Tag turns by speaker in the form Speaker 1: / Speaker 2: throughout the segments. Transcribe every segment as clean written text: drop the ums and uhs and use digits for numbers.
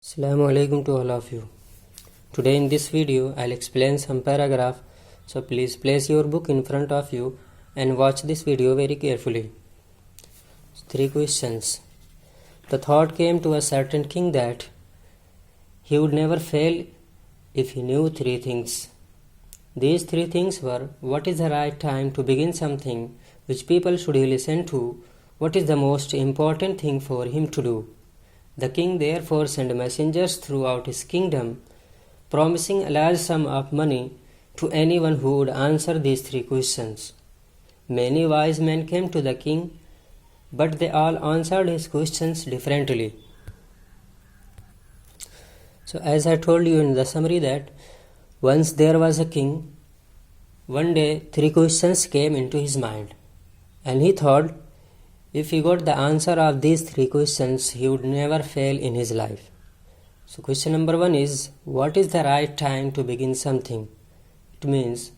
Speaker 1: Assalamu alaikum to all of you. Today in this video I'll explain some paragraph, so please place your book in front of you and watch this video very carefully. 3 questions. The thought came to a certain king that he would never fail if he knew 3 things. These 3 things were: what is the right time to begin something which people should listen to, what is the most important thing for him to do. The king therefore sent messengers throughout his kingdom, promising a large sum of money to anyone who would answer these 3 questions. Many wise men came to the king, but they all answered his questions differently. So as I told you in the summary that once there was a king, one day 3 questions came into his mind, and he thought if he got the answer of these 3 questions, he would never fail in his life. So question number 1 is, what is the right time to begin something? It means,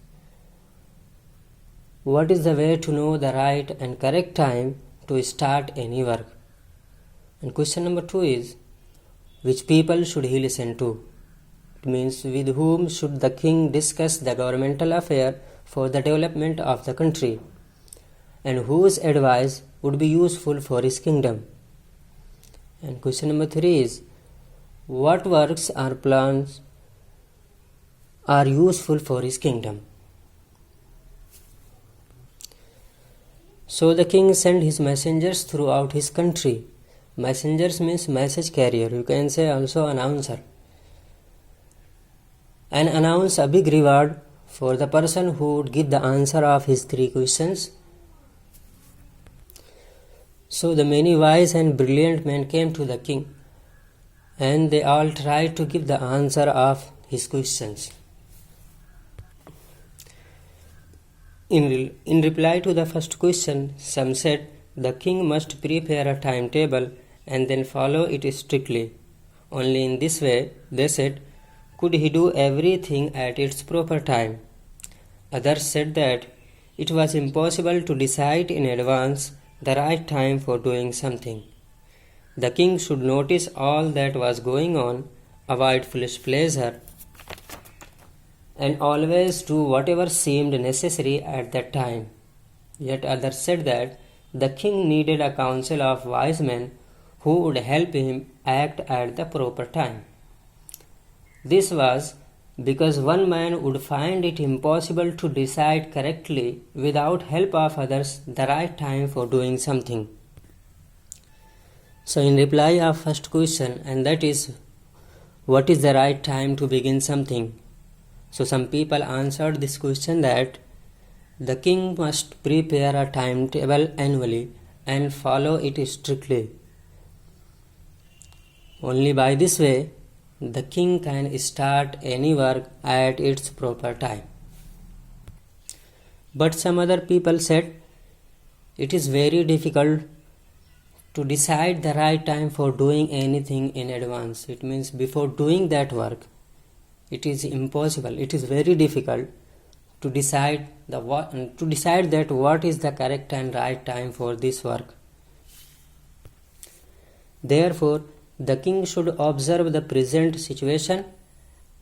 Speaker 1: what is the way to know the right and correct time to start any work? And question number 2 is, which people should he listen to? It means, with whom should the king discuss the governmental affair for the development of the country, and whose advice would be useful for his kingdom? And question number 3 is, what works or plans are useful for his kingdom? So the king sent his messengers throughout his country. Messengers means message carrier, you can say also announcer, and announce a big reward for the person who would give the answer of his 3 questions. So the many wise and brilliant men came to the king, and they all tried to give the answer of his questions. In reply to the first question, some said the king must prepare a timetable and then follow it strictly. Only in this way, they said, could he do everything at its proper time. Others said that it was impossible to decide in advance the right time for doing something. The king should notice all that was going on, avoid foolish pleasure, and always do whatever seemed necessary at that time. Yet others said that the king needed a council of wise men who would help him act at the proper time. This was because one man would find it impossible to decide correctly without help of others the right time for doing something. So in reply of first question, and that is, what is the right time to begin something? So some people answered this question that the king must prepare a timetable annually and follow it strictly. Only by this way the king can start any work at its proper time. But some other people said it is very difficult to decide the right time for doing anything in advance. It means before doing that work, it is impossible. It is very difficult to decide that what is the correct and right time for this work. Therefore, the king should observe the present situation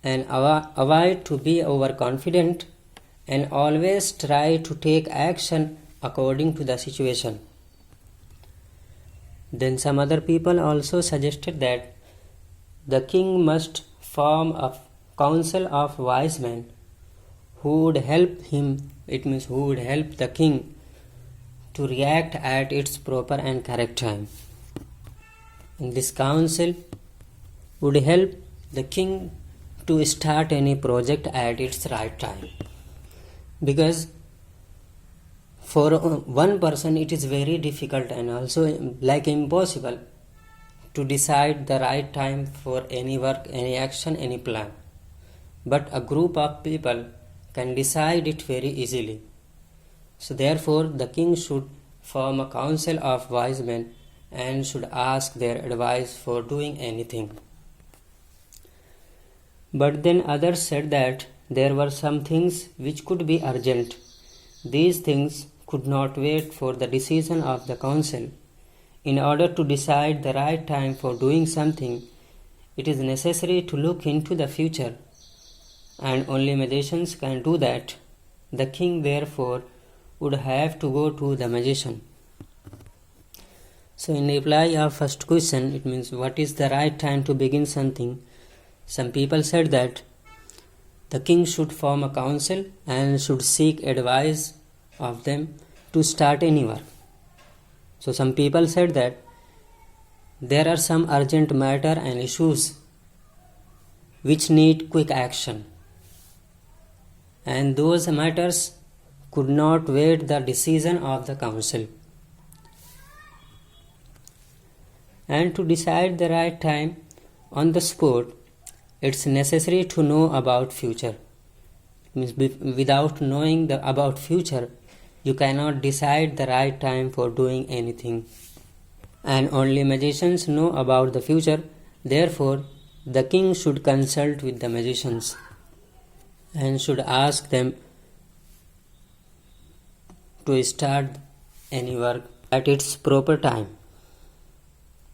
Speaker 1: and avoid to be overconfident, and always try to take action according to the situation. Then some other people also suggested that the king must form a council of wise men who would help him, it means who would help the king to react at its proper and correct time. And this council would help the king to start any project at its right time. Because for one person it is very difficult and also like impossible to decide the right time for any work, any action, any plan. But a group of people can decide it very easily. So therefore the king should form a council of wise men and should ask their advice for doing anything. But then others said that there were some things which could be urgent. These things could not wait for the decision of the council. In order to decide the right time for doing something, it is necessary to look into the future, and only magicians can do that. The king therefore would have to go to the magician. So in reply of first question, it means what is the right time to begin something? Some people said that the king should form a council and should seek advice of them to start any work. So some people said that there are some urgent matter and issues which need quick action, and those matters could not wait the decision of the council. And to decide the right time on the spot, it's necessary to know about future. Means without knowing about future, you cannot decide the right time for doing anything. And only magicians know about the future. Therefore, the king should consult with the magicians and should ask them to start any work at its proper time.